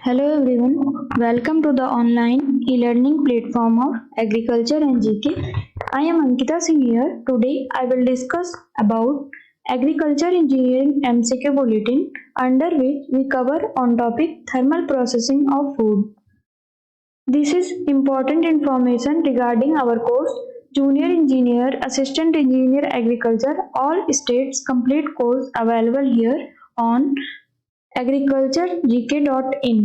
Hello everyone, welcome to the online e-learning platform of Agriculture and GK. I am Ankita Singh here. Today I will discuss about Agriculture Engineering MCQ Bulletin, under which we cover on topic thermal processing of food. This is important information regarding our course Junior Engineer, Assistant Engineer Agriculture, all states complete course available here on agriculturegk.in।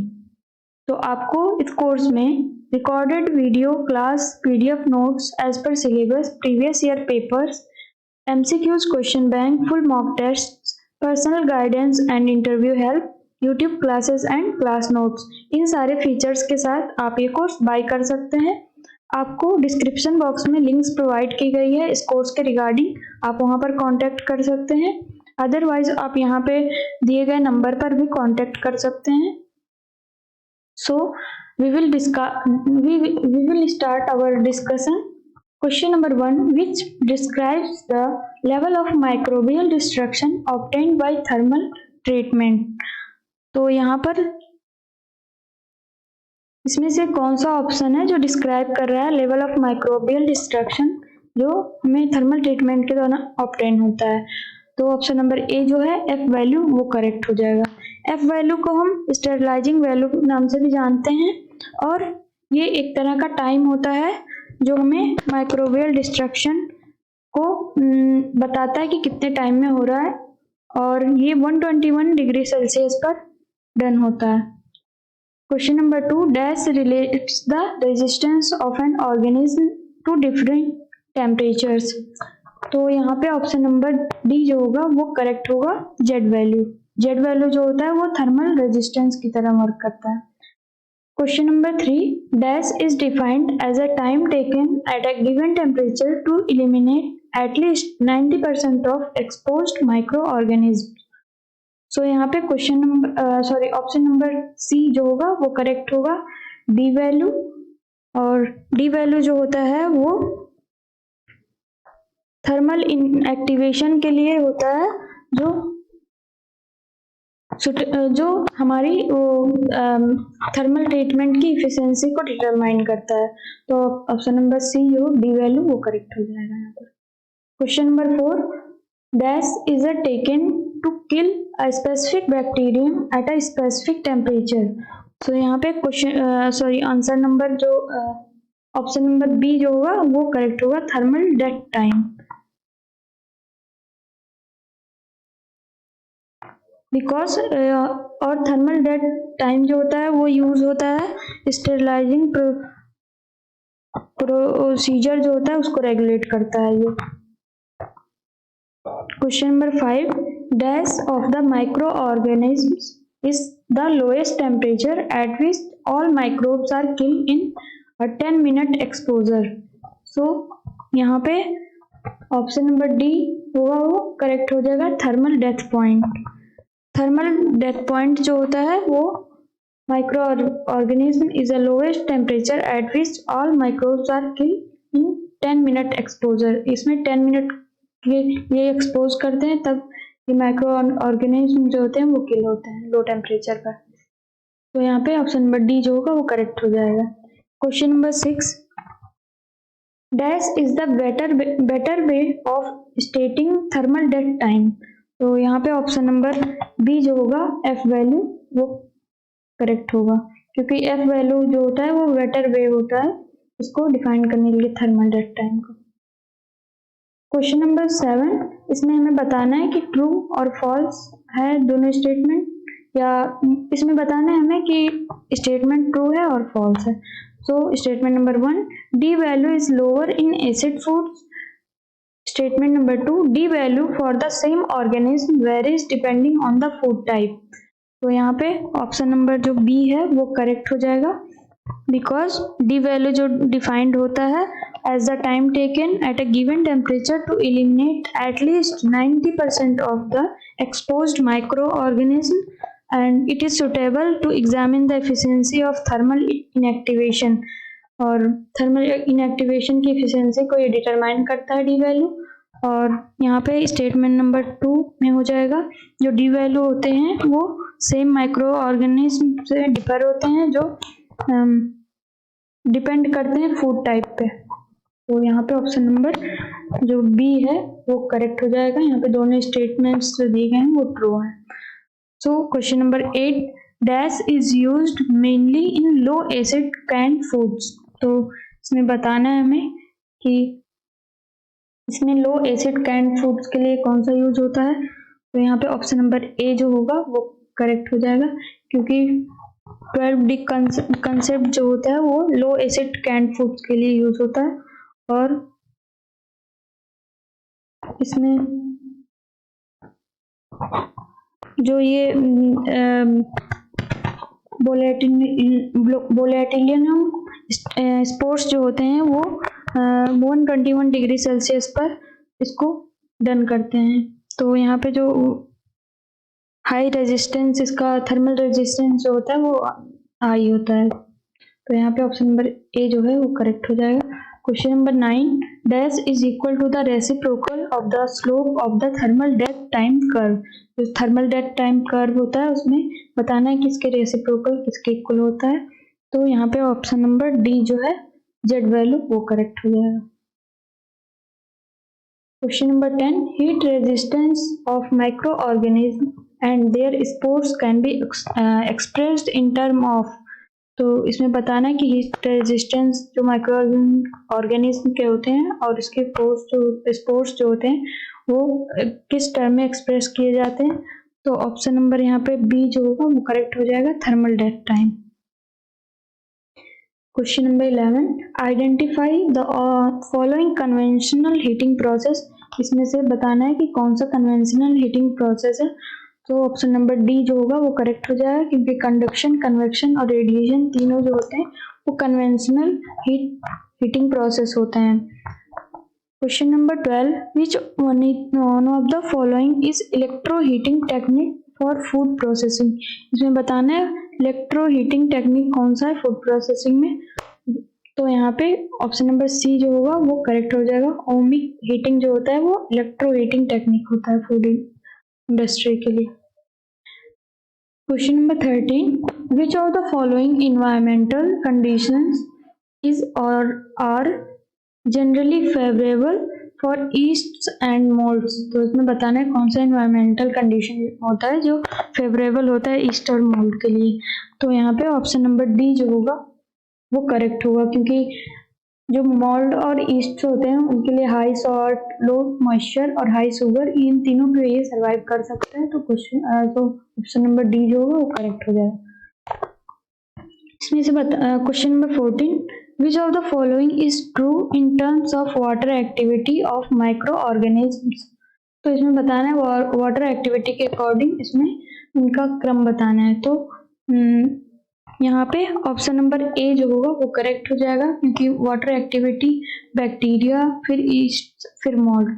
तो आपको इस course में recorded video class, PDF notes as per syllabus, previous year papers, MCQs, question bank, full mock test, personal guidance and interview help, YouTube classes and class notes, इन सारे features के साथ आप ये कोर्स बाय कर सकते हैं। आपको डिस्क्रिप्शन बॉक्स में लिंक्स प्रोवाइड की गई है इस कोर्स के रिगार्डिंग, आप वहां पर कांटेक्ट कर सकते हैं। अदरवाइज आप यहाँ पे दिए गए नंबर पर भी कांटेक्ट कर सकते हैं। So we will start our discussion. Question number 1, which describes the level of microbial destruction obtained by thermal treatment। तो यहाँ पर इसमें से कौन सा ऑप्शन है जो डिस्क्राइब कर रहा है लेवल ऑफ माइक्रोबियल डिस्ट्रक्शन जो हमें थर्मल ट्रीटमेंट के दौरान ऑब्टेन होता है। तो ऑप्शन नंबर ए जो है एफ वैल्यू वो करेक्ट हो जाएगा। एफ वैल्यू को हम स्टेरिलाइजिंग वैल्यू नाम से भी जानते हैं और ये एक तरह का टाइम होता है जो हमें माइक्रोबियल डिस्ट्रक्शन को बताता है कि कितने टाइम में हो रहा है, और ये 121 डिग्री सेल्सियस पर डन होता है। Question number 2, dash relates the resistance of an organism to different temperatures. तो यहाँ पे ऑप्शन नंबर डी जो होगा वो करेक्ट होगा। जेड वैल्यू जो होता है वो थर्मल रेजिस्टेंस की तरह वर्क करता है। Question number 3, dash is defined as a time taken at a given temperature to eliminate at least 90% of exposed micro organism. So यहाँ पे ऑप्शन नंबर सी जो होगा वो करेक्ट होगा। डी वैल्यू, और डी वैल्यू जो होता है वो थर्मल इनएक्टिवेशन के लिए होता है जो हमारी थर्मल ट्रीटमेंट की इफिशिएंसी को डिटरमाइन करता है। तो ऑप्शन नंबर सी जो डी वैल्यू वो करेक्ट हो जाएगा यहाँ पर। Question number 4, dash is a taken to kill a specific bacterium at a specific temperature. तो यहाँ पे आंसर नंबर जो ऑप्शन नंबर बी जो होगा वो करेक्ट होगा, थर्मल डेथ टाइम। बिकॉज और थर्मल डेथ टाइम जो होता है वो यूज होता है स्टेरिलाइजिंग प्रोसीजर जो होता है उसको रेगुलेट करता है ये। Question number 5, dash of the micro organisms is the lowest temperature at which all microbes are killed in a 10 minute exposure. So यहाँ पे ऑप्शन नंबर डी होगा वो करेक्ट हो जाएगा, thermal death point. Thermal death point जो होता है वो micro organism is a lowest temperature at which all microbes are killed in 10 minute exposure. इसमें 10 मिनट ये एक्सपोज करते हैं तब ये माइक्रो ऑर्गेनिज्म जो होते हैं वो किल होते हैं लो टेम्परेचर पर। तो यहाँ पे ऑप्शन नंबर डी जो होगा वो करेक्ट हो जाएगा। Question number 6, dash is the better way of स्टेटिंग thermal death time. तो यहाँ पे ऑप्शन नंबर बी जो होगा एफ वैल्यू वो करेक्ट होगा, क्योंकि एफ वैल्यू जो होता है वो बेटर वे होता है इसको डिफाइन करने के लिए थर्मल डेथ टाइम को। क्वेश्चन नंबर 7, इसमें हमें बताना है कि ट्रू और फॉल्स है दोनों स्टेटमेंट, या इसमें बताना है हमें कि स्टेटमेंट ट्रू है और फॉल्स है। So statement number 1, D value is lower in acid foods. Statement number 2, D value for the same organism varies depending on the food type. तो यहाँ पे ऑप्शन नंबर जो बी है वो करेक्ट हो जाएगा, बिकॉज डी वैल्यू जो defined होता है as the time taken at a given temperature to eliminate at least 90% of the exposed micro organism and it is suitable to examine the efficiency of thermal inactivation. और thermal inactivation की efficiency को ये determine करता है D value, और यहाँ पे statement number 2 में हो जाएगा जो डी वैल्यू होते हैं वो सेम माइक्रो ऑर्गेनिज्म से डिफर होते हैं जो डिपेंड करते हैं फूड टाइप पे। तो यहाँ पे ऑप्शन नंबर जो बी है वो करेक्ट हो जाएगा। यहाँ पे दोनों स्टेटमेंट्स जो दिए गए हैं वो ट्रू है। So question number 8, dash is used mainly in low acid canned foods. तो इसमें बताना है हमें कि इसमें लो एसिड कैंड फूड्स के लिए कौन सा यूज होता है। तो यहाँ पे ऑप्शन नंबर ए जो होगा वो करेक्ट हो जाएगा, क्योंकि 12D कंसेप्ट जो होता है वो लो एसिड कैंड फूड्स के लिए यूज होता है। और इसमें जो ये बोलेटिलियम स्पोर्ट्स जो होते हैं वो 121 डिग्री सेल्सियस पर इसको डन करते हैं। तो यहाँ पे जो हाई रेजिस्टेंस, इसका थर्मल रेजिस्टेंस जो होता है वो हाई होता है। तो यहाँ पे ऑप्शन नंबर ए जो है वो करेक्ट हो जाएगा। Question number 9, dash is equal to the reciprocal of the slope of the thermal death time curve. जो थर्मल डेथ टाइम कर्व होता है उसमें बताना है कि इसके रेसिप्रोकल किसके इक्वल होता है। तो यहाँ पे ऑप्शन नंबर डी जो है जेड वैल्यू वो करेक्ट हो जाएगा। Question number 10, heat resistance of micro organism and their spores can be expressed in term of. तो इसमें बताना है कि हीट रेजिस्टेंस जो माइक्रो ऑर्गेनिज्म के होते हैं और इसके स्पोर्स जो होते हैं वो किस टर्म में एक्सप्रेस किए जाते हैं। तो ऑप्शन नंबर यहाँ पे बी जो होगा वो करेक्ट हो जाएगा, thermal death time. Question number 11, identify the following conventional heating process. इसमें से बताना है कि कौन सा कन्वेंशनल हीटिंग प्रोसेस है। तो ऑप्शन नंबर डी जो होगा वो करेक्ट हो जाएगा, क्योंकि कंडक्शन, कन्वेक्शन और रेडिएशन तीनों जो होते हैं वो कन्वेंशनल हीटिंग प्रोसेस होते हैं। Question number 12, which one of the following is electro heating technique for food processing. इसमें बताना है इलेक्ट्रो हीटिंग टेक्निक कौन सा है फूड प्रोसेसिंग में। तो यहाँ पे ऑप्शन नंबर सी जो होगा वो करेक्ट हो जाएगा। ओमिक हीटिंग जो होता है वो इलेक्ट्रो हीटिंग टेक्निक होता है फूड इंडस्ट्री के लिए। Question number 13, which of the following environmental conditions is or are generally favourable for yeast and moulds. तो इसमें बताना है कौन सा इन्वायरमेंटल कंडीशन होता है जो फेवरेबल होता है ईस्ट और मोल्ड के लिए। तो यहाँ पे ऑप्शन नंबर डी जो होगा वो करेक्ट होगा, क्योंकि जो मोल्ड और ईस्ट होते हैं उनके लिए हाई सॉल्ट, लो मॉइस्चर और हाई शुगर, इन तीनों पे ये सर्वाइव कर सकते हैं। तो ऑप्शन नंबर डी जो होगा वो करेक्ट हो जाएगा। इसमें से question number 14, which of the following is true in terms of water activity of micro organisms. तो इसमें बताना है वाटर एक्टिविटी के अकॉर्डिंग इसमें उनका क्रम बताना है। तो यहाँ पे ऑप्शन नंबर ए जो होगा वो करेक्ट हो जाएगा, क्योंकि वाटर एक्टिविटी बैक्टीरिया फिर ईस्ट फिर मोल्ड,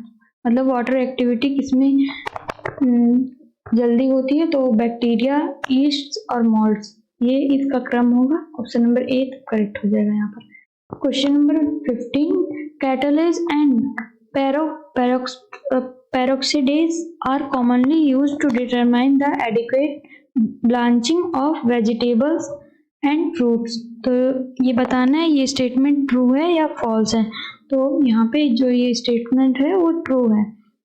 मतलब वाटर एक्टिविटी किसमें जल्दी होती है तो बैक्टीरिया, ईस्ट और मोल्ड्स, ये इसका क्रम होगा। ऑप्शन नंबर ए तो करेक्ट हो जाएगा यहाँ पर। Question number 15, catalyst and peroxidase are commonly used to determine the adequate blanching of vegetables and fruits। तो ये बताना है ये स्टेटमेंट ट्रू है या फॉल्स है। तो यहाँ पे जो ये स्टेटमेंट है वो ट्रू है,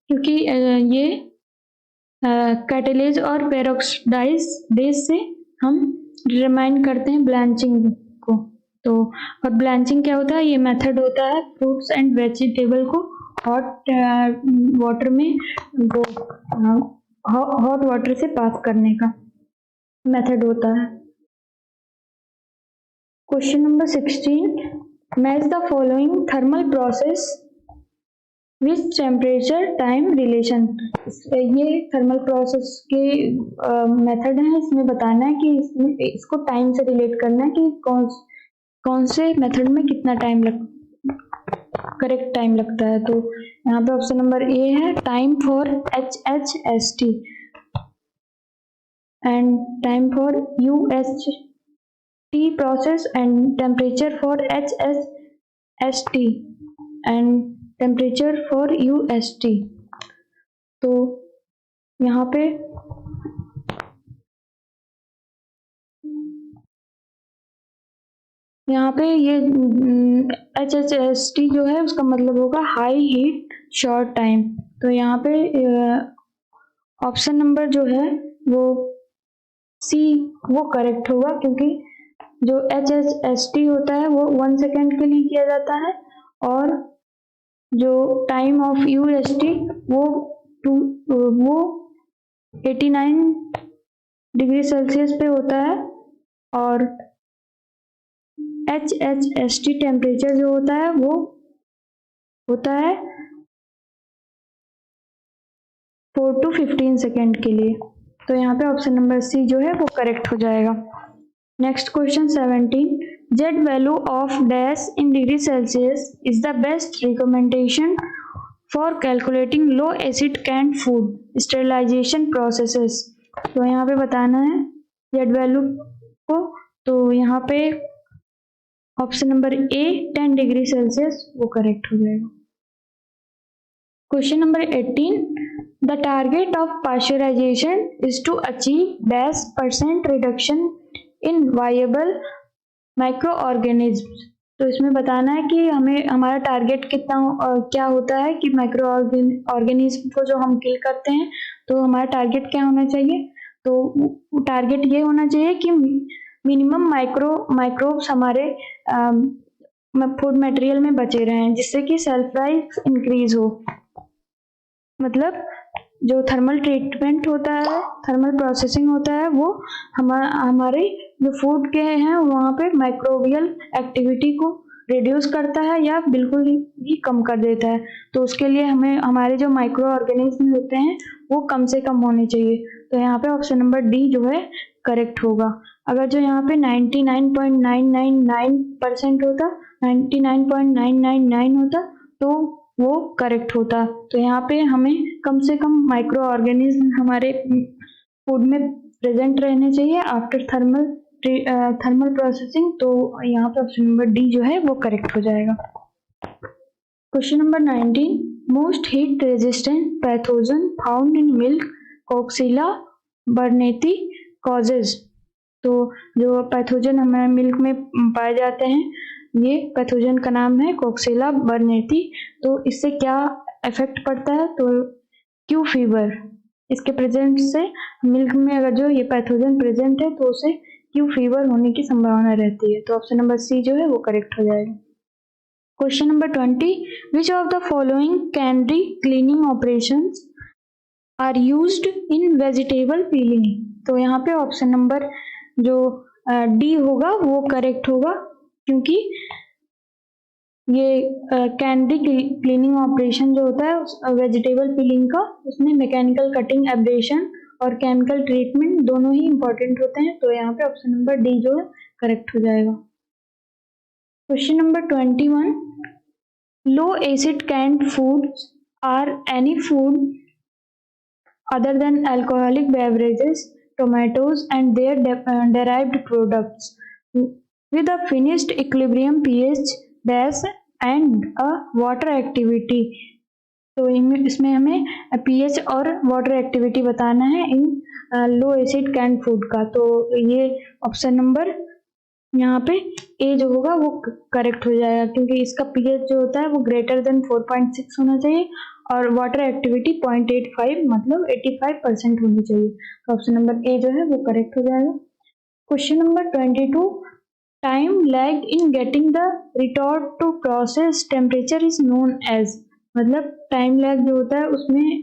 क्योंकि ये कैटालिस और पेरोक्साइडेज से हम डिटरमाइन करते हैं ब्लांचिंग को। तो और ब्लांचिंग क्या होता है, ये मेथड होता है फ्रूट्स एंड वेजिटेबल को हॉट वाटर में वो हॉट वाटर से पास करने का मेथड होता है। Question number 16, match the following thermal process with temperature time relation. ये थर्मल प्रोसेस के मेथड है, इसमें बताना है कि इसको टाइम से रिलेट करना है कि कौन से मेथड में कितना टाइम करेक्ट टाइम लगता है। तो यहाँ पे ऑप्शन नंबर ए है, time for HHST and time for UHT process and temperature for HHST and temperature for UST। तो यहाँ पे यहाँ पे ये HHST जो है उसका मतलब होगा हाई हीट शॉर्ट टाइम। तो यहाँ पे ऑप्शन नंबर जो है वो सी वो करेक्ट होगा, क्योंकि जो HHST होता है वो 1 सेकेंड के लिए किया जाता है, और जो टाइम ऑफ UST वो 89 डिग्री सेल्सियस पे होता है, और HHST टेम्परेचर जो होता है वो होता है 4 to 15 सेकेंड के लिए। तो यहाँ पे ऑप्शन नंबर सी जो है वो करेक्ट हो जाएगा। Next question 17, Z value of dash in degree Celsius is the best recommendation for calculating low acid canned food sterilization processes. तो यहाँ पे बताना है जेड वैल्यू को। तो यहाँ पे option number A 10 degree Celsius वो करेक्ट हो जाएगा। Question number 18, the target of pasteurization is to achieve dash % reduction in viable micro organism. तो इसमें बताना है कि हमें हमारा टारगेट कितना क्या होता है कि माइक्रो ऑर्गेनिज्म को जो हम किल करते हैं, तो हमारा टारगेट क्या होना चाहिए। तो टारगेट ये होना चाहिए कि मिनिमम माइक्रोब्स हमारे फूड मटेरियल में बचे रहें, जिससे कि सेल्फ लाइफ इंक्रीज हो। मतलब जो थर्मल ट्रीटमेंट होता है, थर्मल प्रोसेसिंग होता है, वो हमारे जो फूड के हैं वहाँ पे माइक्रोबियल एक्टिविटी को रिड्यूस करता है या बिल्कुल ही कम कर देता है। तो उसके लिए हमें हमारे जो माइक्रो ऑर्गेनिज्म होते हैं वो कम से कम होने चाहिए। तो यहाँ पे ऑप्शन नंबर डी जो है करेक्ट होगा। अगर जो यहाँ पे 99.999% होता, 99.999 होता तो वो करेक्ट होता। तो यहाँ पे हमें कम से कम माइक्रो ऑर्गेनिज्म हमारे फूड में प्रेजेंट रहने चाहिए आफ्टर थर्मल प्रोसेसिंग। तो यहाँ पे ऑप्शन नंबर डी जो है वो करेक्ट हो जाएगा। Question number 19, most heat resistant pathogen found in milk Coxiella burnetii causes. तो जो पैथोजन हमारे मिल्क में पाए जाते हैं, ये पैथोजन का नाम है कोक्सीला बर्नेती। तो इससे क्या इफेक्ट पड़ता है, तो क्यू फीवर, इसके प्रेजेंट से मिल्क में अगर जो ये पैथोजन प्रेजेंट है तो उसे क्यू फीवर होने की संभावना रहती है। तो ऑप्शन नंबर सी जो है वो करेक्ट हो जाएगा। Question number 20, which of the following candy cleaning operations are used in vegetable peeling. तो यहाँ पे ऑप्शन नंबर जो डी होगा वो करेक्ट होगा, क्योंकि ये कैंडी क्लीनिंग ऑपरेशन जो होता है वेजिटेबल पीलिंग का, उसमें मैकेनिकल कटिंग, एब्रेशन और केमिकल ट्रीटमेंट दोनों ही इंपॉर्टेंट होते हैं। तो यहाँ पे ऑप्शन नंबर डी जो है करेक्ट हो जाएगा। Question number 21, low acid canned foods are any food other than alcoholic beverages, tomatoes and their derived products with a finished equilibrium pH dash and a water activity। तो इसमें हमें pH और water activity बताना है इन low acid canned food का। तो ये option number यहाँ पे ए जो होगा वो करेक्ट हो जाएगा, क्योंकि इसका pH जो होता है वो ग्रेटर देन 4.6 होना चाहिए और वाटर एक्टिविटी 0.85 मतलब 85% होनी चाहिए। तो ऑप्शन नंबर ए जो है वो करेक्ट हो जाएगा। Question number 22, time lag in getting the retort to process temperature is known as. मतलब टाइम लैग जो होता है उसमें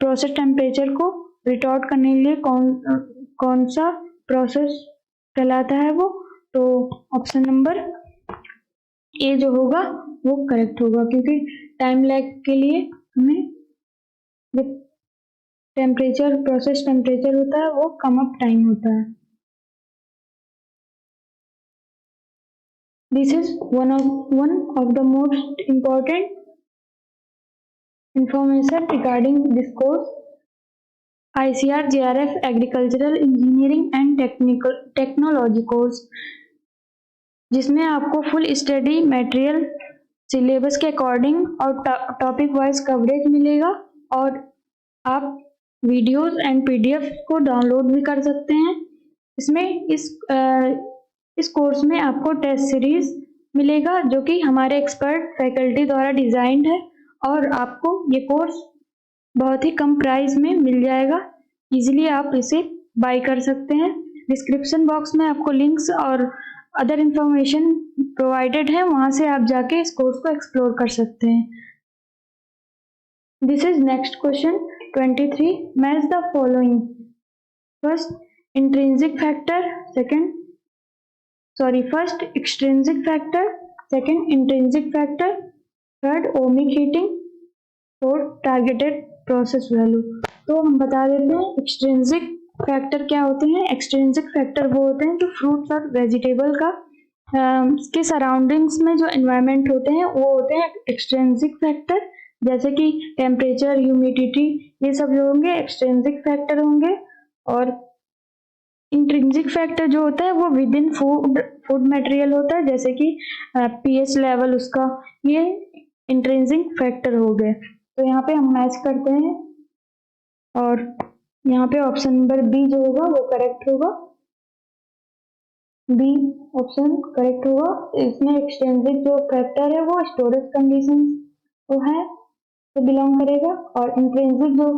प्रोसेस टेम्परेचर को रिटॉर्ट करने के लिए कौन सा प्रोसेस कहलाता है वो। तो ऑप्शन नंबर ए जो होगा वो करेक्ट होगा, क्योंकि टाइम लैग के लिए हमें टेम्परेचर, प्रोसेस टेम्परेचर होता है वो कम अप टाइम होता है। This is one of the most important information regarding this course, ICAR JRF agricultural engineering and technology course, जिसमें आपको फुल स्टडी मटेरियल सिलेबस के अकॉर्डिंग और टॉपिक वाइज कवरेज मिलेगा, और आप वीडियोस एंड PDF को डाउनलोड भी कर सकते हैं। इसमें इस कोर्स में आपको टेस्ट सीरीज मिलेगा जो कि हमारे एक्सपर्ट फैकल्टी द्वारा डिजाइंड है, और आपको ये कोर्स बहुत ही कम प्राइस में मिल जाएगा। इजीली आप इसे बाय कर सकते हैं। डिस्क्रिप्शन बॉक्स में आपको लिंक्स और अदर इंफॉर्मेशन प्रोवाइडेड है, वहां से आप जाके इस कोर्स को एक्सप्लोर कर सकते हैं। This is next question 23। Match the following. First intrinsic factor, first extrinsic factor, second intrinsic factor, third ohmic heating, fourth targeted process value. तो हम बता देते हैं एक्सट्रिंसिक फैक्टर क्या होते हैं। एक्सट्रिंसिक फैक्टर वो होते हैं जो फ्रूट्स और वेजिटेबल का के सराउंडिंग्स में जो एनवायरनमेंट होते हैं वो होते हैं एक्सट्रिंसिक फैक्टर, जैसे कि टेम्परेचर, ह्यूमिडिटी, ये सब जो होंगे एक्सट्रिंसिक फैक्टर होंगे। और इंट्रिंसिक फैक्टर जो होता है वो विद इन फूड मटेरियल होता है, जैसे कि पीएच लेवल उसका, ये इंट्रिंसिक फैक्टर हो गए। तो यहाँ पे हम मैच करते हैं और यहाँ पे ऑप्शन नंबर बी जो होगा वो करेक्ट होगा। बी ऑप्शन करेक्ट होगा। इसमें एक्सट्रिंसिक जो फैक्टर है वो स्टोरेज कंडीशन तो है तो बिलोंग करेगा, और इंट्रिंसिक जो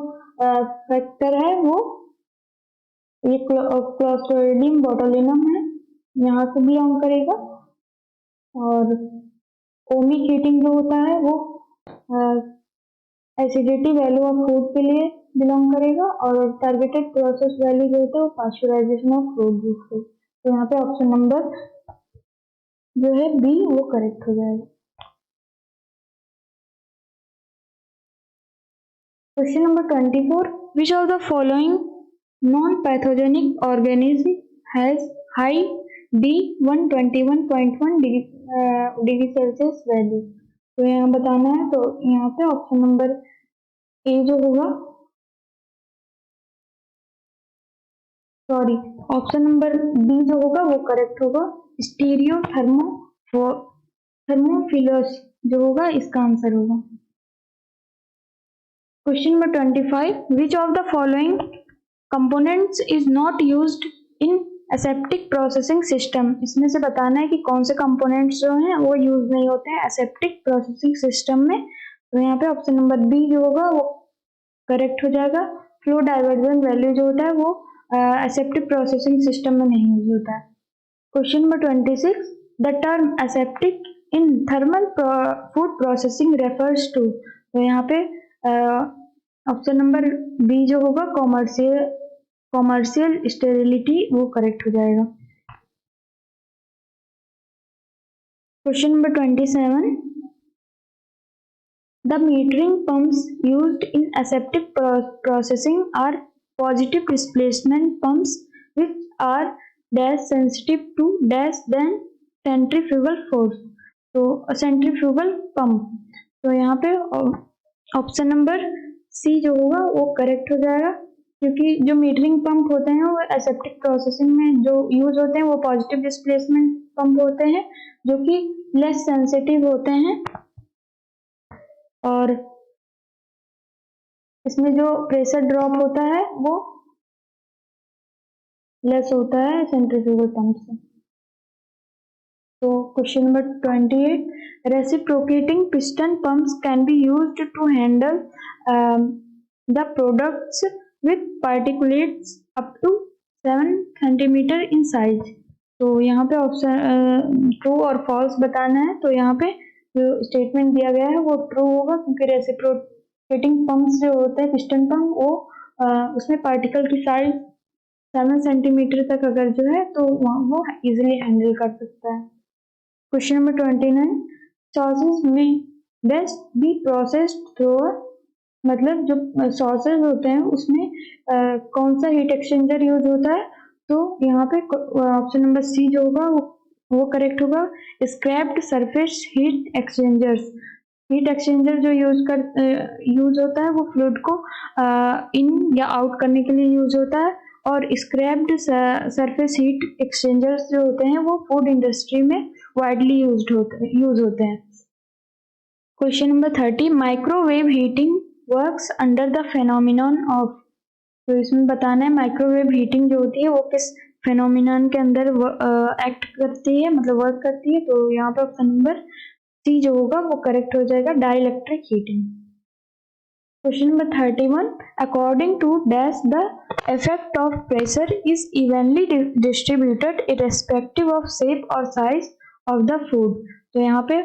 फैक्टर है वो ये क्लोस्ट्रिडियम बोटुलिनम है, यहाँ से बिलोंग करेगा। और ओमिक हीटिंग जो होता है वो एसिडिटी वैल्यू ऑफ फूड के लिए बिलोंग करेगा, और टारगेटेड प्रोसेस वैल्यू जो होता है वो पास्चराइजेशन ऑफ फ्रूट जूस है। तो यहाँ पे ऑप्शन नंबर जो है बी वो करेक्ट हो जाएगा। Question number 24। Which of the following non pathogenic organism has high D121.1 degree Celsius value. तो यहाँ बताना है, तो यहाँ पे ऑप्शन नंबर ए जो होगा, सॉरी ऑप्शन नंबर बी जो होगा वो करेक्ट होगा। स्टीरियो थर्मोफिलस जो होगा इसका आंसर होगा। Question number 25। Which of the following components is not used in aseptic processing system. इसमें से बताना है कि कौन से कंपोनेंट्स जो हैं वो यूज नहीं होते हैं एसेप्टिक प्रोसेसिंग सिस्टम में। तो यहाँ पे ऑप्शन नंबर बी जो होगा वो करेक्ट हो जाएगा। फ्लो डाइवर्जन वैल्यू जो होता है वो एसेप्टिक प्रोसेसिंग सिस्टम में नहीं यूज होता है। Question number 26। The term aseptic in thermal food processing refers to. तो यहाँ पे ऑप्शन नंबर बी जो होगा कॉमर्शियल स्टेरिलिटी वो करेक्ट हो जाएगा। Question number 27। The metering pumps used in aseptic processing are positive displacement pumps which are dash sensitive to dash than centrifugal force। तो centrifugal pump, तो यहाँ पे ऑप्शन नंबर सी जो होगा वो करेक्ट हो जाएगा, क्योंकि जो मीटरिंग पंप होते हैं वो एसेप्टिक प्रोसेसिंग में जो यूज होते हैं वो पॉजिटिव डिस्प्लेसमेंट पंप होते हैं जो कि लेस सेंसिटिव होते हैं, और इसमें जो प्रेशर ड्रॉप होता है वो लेस होता है सेंट्रीफ्यूगल पंप से। तो question number 28। Reciprocating piston pumps can be used to handle the products with particulates up to 7 centimetre in size. तो यहाँ पे ऑप्शन ट्रू और फॉल्स बताना है। तो यहाँ पे जो स्टेटमेंट दिया गया है वो ट्रू होगा, क्योंकि रेसिप्रोकेटिंग पंप्स जो होते हैं पिस्टन पंप वो उसमें पार्टिकल की साइज 7 सेंटीमीटर तक अगर जो है तो वो इजीली हैंडल कर सकता है। Question number 29। सॉसेज में बेस्ट बी प्रोसेस्ड थ्रू, मतलब जो सॉसेज होते हैं उसमें कौन सा हीट एक्सचेंजर यूज होता है। तो यहाँ पे ऑप्शन नंबर सी जो होगा वो करेक्ट होगा। Scraped surface heat exchangers. Heat exchanger जो यूज होता है वो फ्लूइड को इन या आउट करने के लिए यूज होता है, और स्क्रैप्ड सरफेस हीट एक्सचेंजर्स जो होते हैं वो फूड इंडस्ट्री में वाइडली यूज होते हैं। Question number 30। Microwave heating works under the phenomenon of. तो इसमें बताना है माइक्रोवेव हीटिंग जो होती है वो किस फेनोमिनन के अंदर एक्ट करती है, मतलब वर्क करती है। तो यहाँ पे ऑप्शन नंबर सी जो होगा वो करेक्ट हो जाएगा, dielectric heating. Question number 31, according to dash the effect of pressure is evenly distributed irrespective of shape और size of the food। तो यहाँ पे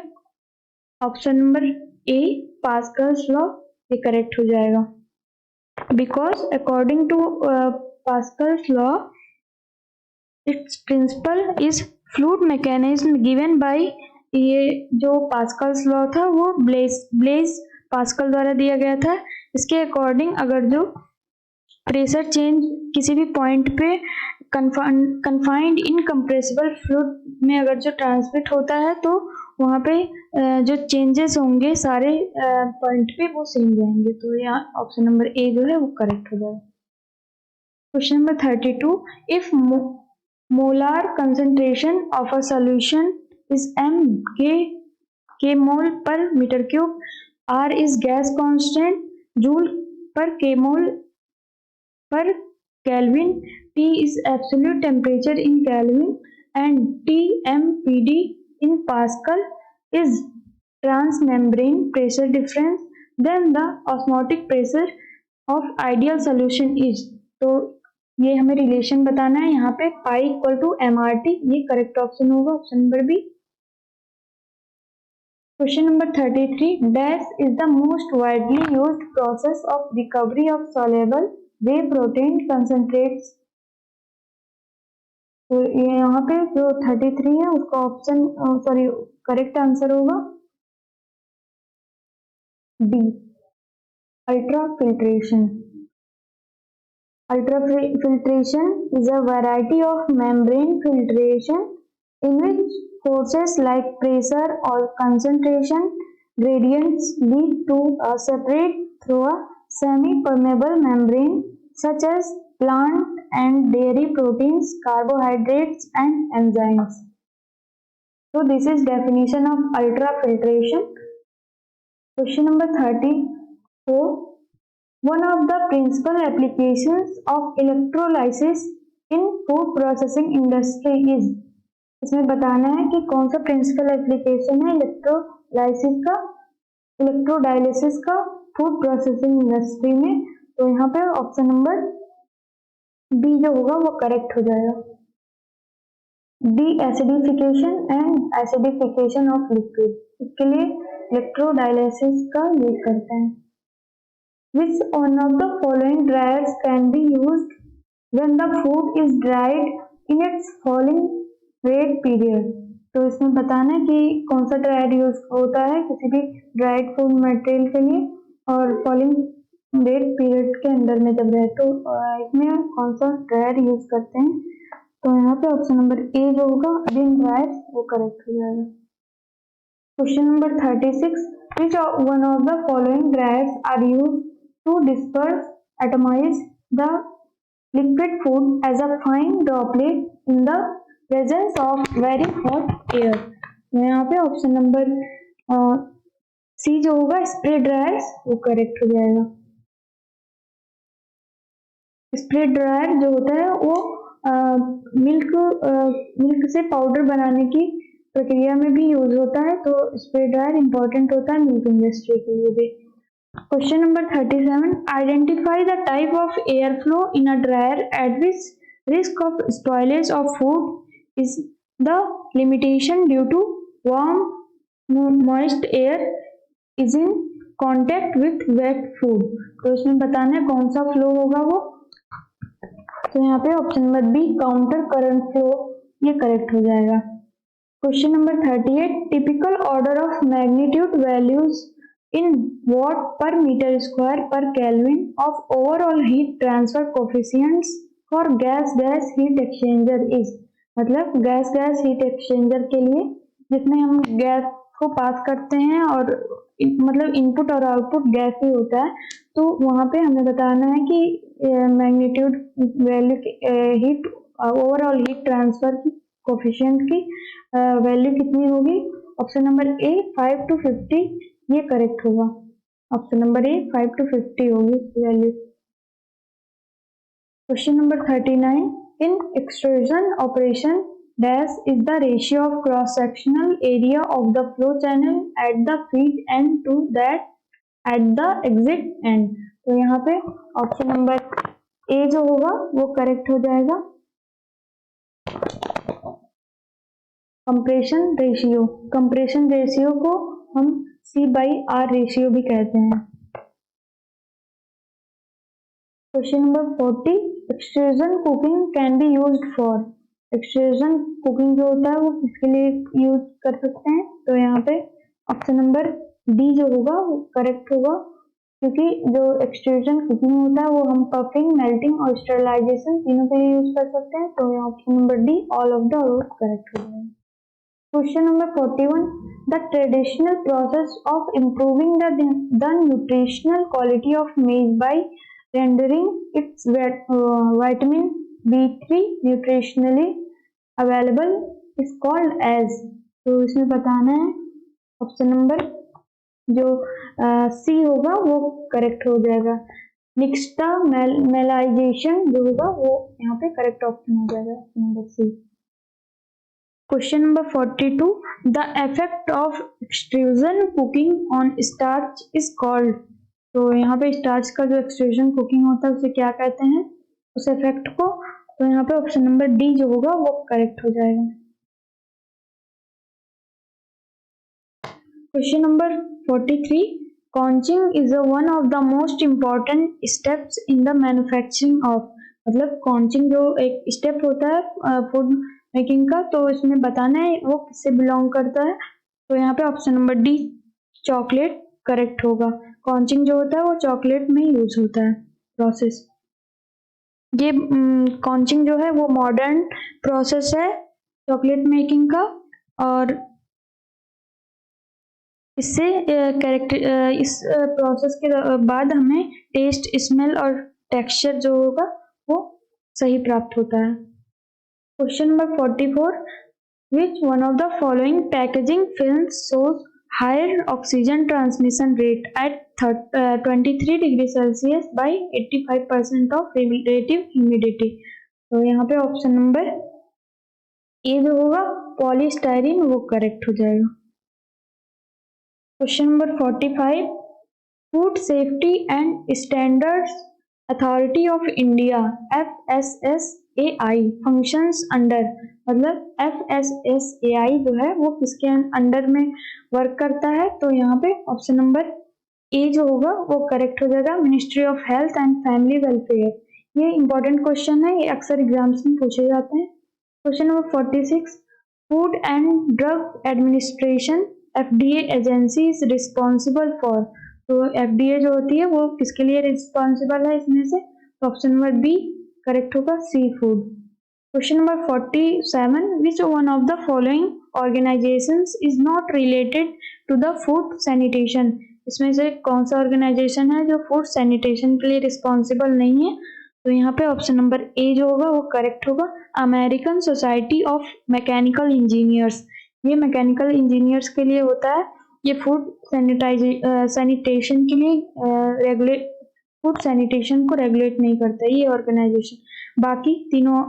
option number A Pascal's law ये करेक्ट हो जाएगा, because according to Pascal's law its principle is fluid mechanism given by, ये जो Pascal's law था वो ब्लेज पास्कल द्वारा दिया गया था। इसके अकॉर्डिंग अगर जो प्रेशर चेंज किसी भी पॉइंट पे कन्फाइंड इनकम्प्रेसिबल फ्लूइड में अगर जो ट्रांसमिट होता है तो वहाँ पे जो चेंजेस होंगे सारे पॉइंट पे वो सेम जाएंगे। तो यहाँ ऑप्शन नंबर ए जो है वो करेक्ट हो जाएगा। Question number 32, if molar concentration of a solution is m k mole per metre cube, r is gas constant, joule per k mole per Kelvin, T is absolute temperature in Kelvin, and TMPD in Pascal is transmembrane pressure difference, then the osmotic pressure of ideal solution is। तो ये हमें relation बताना है यहाँ पे, pi equal to MRT, ये correct option होगा, option number B. Question number 33, dash is the most widely used process of recovery of soluble whey protein concentrates. तो ये यहाँ पे जो 33 है उसका ऑप्शन करेक्ट आंसर होगा D, ultra filtration. Ultrafiltration is a variety of membrane filtration in which forces like pressure or concentration gradients lead to a separate through a semi-permeable membrane, such as plant and dairy proteins, carbohydrates and enzymes. So this is definition of ultrafiltration. Question number 34, one of the principal applications of electrolysis in food processing industry is। इसमें बताना है कि कौन सा principal application है electrodialysis का food processing industry में। तो यहाँ पे ऑप्शन नंबर बी जो होगा वो करेक्ट हो जाएगा, D acidification and acidification of liquid, इसके लिए इलेक्ट्रोडायलिसिस का यूज करते हैं। Which one of the following dryers can be used when the food is dried in its falling rate period? तो इसमें बताना है कि कौन सा ड्रायर यूज होता है किसी भी ड्राइड फूड मटेरियल के लिए और फॉलिंग रेट पीरियड के अंदर में जब रहे, तो इसमें कौन सा ड्रायर यूज करते हैं। तो यहाँ पे ऑप्शन नंबर ए जो होगा अगेन ड्रायर वो करेक्ट हो जाएगा। Question number 36, which one of the following dryers are used to disperse atomize the liquid food as a fine droplet in the presence of very hot air। यहाँ पे option number सी जो होगा spray dryer वो correct हो जाएगा। Spray dryer जो होता है वो मिल्क से पाउडर बनाने की प्रक्रिया में भी यूज होता है, तो स्प्रे ड्रायर इंपॉर्टेंट होता है मिल्क इंडस्ट्री के लिए भी। Question number 37, identify the type of airflow in a dryer at which risk of spoilage of food is the limitation due to warm moist air is in contact with wet food। तो इसमें बताना है कौन सा flow होगा वो। तो यहाँ पे option number B counter current flow ये करेक्ट हो जाएगा। Question number 38, typical order of magnitude values in watt per meter square per Kelvin of overall heat transfer coefficients for gas heat exchanger is। मतलब gas heat exchanger के लिए जिसमें हम gas को पास करते हैं और मतलब इनपुट और आउटपुट गैस ही होता है, तो वहाँ पे हमें बताना है कि magnitude value heat overall heat transfer की कोफिशिएंट की वैल्यू कितनी होगी। ऑप्शन नंबर ए 5 to 50 ये करेक्ट होगा, ऑप्शन नंबर ए 5 to 50 होगी value. Question number 39, In extrusion operation, dash is the ratio of cross-sectional area of the flow channel at the feed end to that at the exit end. तो यहाँ पे option number ए जो होगा वो correct हो जाएगा। Compression ratio को हम C/R रेशियो भी कहते हैं। Question number 40, extrusion cooking can be used for. Extrusion cooking जो होता है वो किसके लिए यूज कर सकते हैं? तो यहाँ पे ऑप्शन नंबर डी जो होगा वो करेक्ट होगा, क्योंकि जो एक्सट्रूजन कुकिंग होता है वो हम पफिंग, मेल्टिंग और स्टरलाइजेशन तीनों के लिए यूज कर सकते हैं। तो यहाँ option number D all of the above correct हो जाएगा। Question number 41. The traditional process of improving the nutritional quality of maize by rendering its vitamin B3 nutritionally available is called as। तो इसमें बताना है ऑप्शन नंबर जो सी होगा वो correct हो जाएगा। निक्स्टामेलाइजेशन जो होगा वो यहाँ पे करेक्ट ऑप्शन हो जाएगा, option number C. Question number 42. The effect of extrusion cooking on starch is called। तो यहाँ पे स्टार्च का जो एक्सट्रूजन कुकिंग होता है उसे क्या कहते हैं, उस इफेक्ट को? तो यहाँ पे ऑप्शन नंबर डी जो होगा वो करेक्ट हो जाएगा। Question number 43. Conching is one of the most important steps in the manufacturing of. मतलब कॉन्चिंग जो एक स्टेप होता है फूड मेकिंग का, तो इसमें बताना है वो किससे बिलोंग करता है। तो यहाँ पे option number D chocolate correct होगा। कॉन्चिंग जो होता है वो चॉकलेट में यूज होता है प्रोसेस। ये कॉन्चिंग जो है वो मॉडर्न प्रोसेस है चॉकलेट मेकिंग का, और इससे इस प्रोसेस के बाद हमें टेस्ट, स्मेल और टेक्सचर जो होगा वो सही प्राप्त होता है। Question number 44. Which one of the following packaging films shows higher oxygen transmission rate at 23 degree Celsius by 85% of relative humidity? तो यहाँ पे ऑप्शन नंबर ए जो होगा पॉलीस्टाइरीन वो करेक्ट हो जाएगा। Question number 45. Food safety and standards authority of India FSSAI functions under. मतलब FSSAI जो है वो किसके अंडर में वर्क करता है? तो यहाँ पे ऑप्शन नंबर ए जो होगा वो करेक्ट हो जाएगा, ministry of health and family welfare. ये इंपॉर्टेंट क्वेश्चन है, ये अक्सर एग्जाम्स में पूछे जाते हैं। Question number 46. Food and drug administration FDA agency is responsible for. तो FDA जो होती है वो किसके लिए रिस्पॉन्सिबल है इसमें से? तो ऑप्शन नंबर बी करेक्ट होगा, seafood. Question number 47. Which one of the following organisations is not related to the food sanitation. इसमें से कौन सा ऑर्गेनाइजेशन है जो फूड सैनिटेशन के लिए रिस्पॉन्सिबल नहीं है? तो यहाँ पे ऑप्शन नंबर ए जो होगा वो करेक्ट होगा, American society of mechanical engineers. ये मैकेनिकल इंजीनियर्स के लिए होता है, ये फूड सैनिटेशन के लिए फूड सैनिटेशन को रेगुलेट नहीं करता ये ऑर्गेनाइजेशन। बाकी तीनों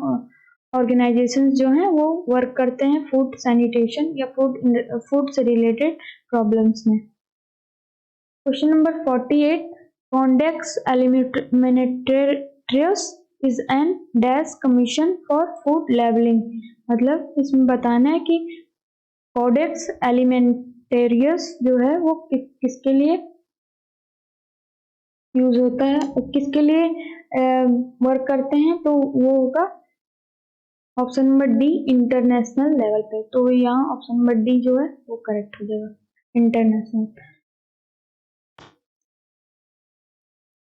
ऑर्गेनाइजेशंस जो हैं वो वर्क करते हैं फूड सैनिटेशन या फूड से रिलेटेड प्रॉब्लम्स में। Question number 48. Codex Alimentarius is an dash commission for food labelling. मतलब इसमें बताना है कि कॉडेक्स एलिमेंटेरियस जो है वो किसके लिए यूज होता है, किसके लिए वर्क करते हैं? तो वो होगा option number D international level पे। तो यहाँ ऑप्शन नंबर डी जो है वो करेक्ट हो जाएगा, international.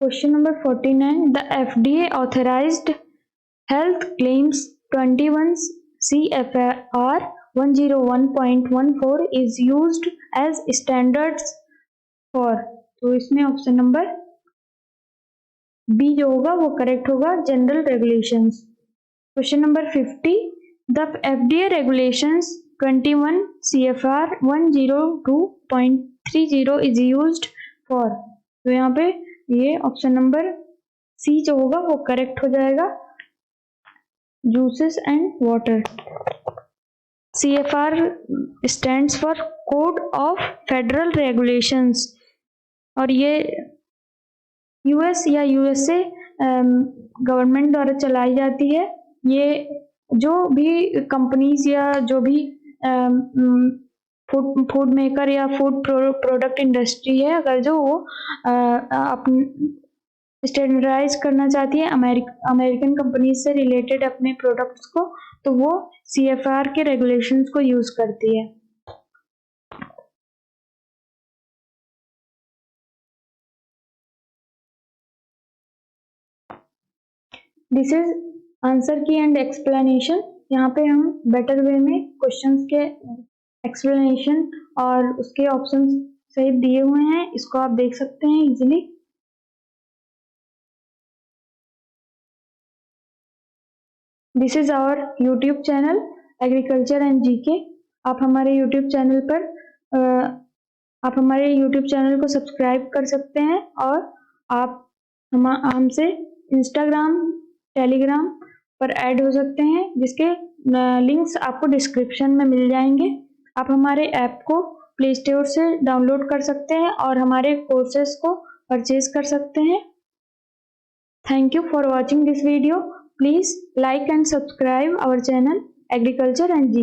Question number 49. The FDA authorised health claims 21 CFR 101.14 is used as standards for। तो इसमें ऑप्शन नंबर बी जो होगा वो करेक्ट होगा, general regulations. Question number 50. The FDA regulations 21 CFR 102.30 is used for। तो यहाँ पे ये ऑप्शन नंबर सी जो होगा वो करेक्ट हो जाएगा, juices and water. CFR stands for Code of Federal Regulations, और ये यूएस या यूएसए गवर्नमेंट द्वारा चलाई जाती है। ये जो भी कंपनीज या जो भी फूड मेकर या फूड प्रोडक्ट इंडस्ट्री है, अगर जो वो स्टैंडर्डाइज करना चाहती है अमेरिकन कंपनीज से रिलेटेड अपने प्रोडक्ट्स को, तो वो CFR के रेगुलेशंस को यूज करती है। दिस इज आंसर की एंड एक्सप्लेनेशन। यहाँ पे हम बेटर वे में क्वेश्चंस के एक्सप्लेनेशन और उसके ऑप्शंस सहित दिए हुए हैं, इसको आप देख सकते हैं easily. This is our YouTube channel agriculture and GK. आप हमारे यूट्यूब चैनल को सब्सक्राइब कर सकते हैं, और आप हमसे इंस्टाग्राम, टेलीग्राम पर ऐड हो सकते हैं, जिसके लिंक्स आपको डिस्क्रिप्शन में मिल जाएंगे। आप हमारे ऐप को प्ले स्टोर से डाउनलोड कर सकते हैं और हमारे कोर्सेज को परचेज कर सकते हैं। Thank you for watching this video. Please like and subscribe our channel Agriculture and GK.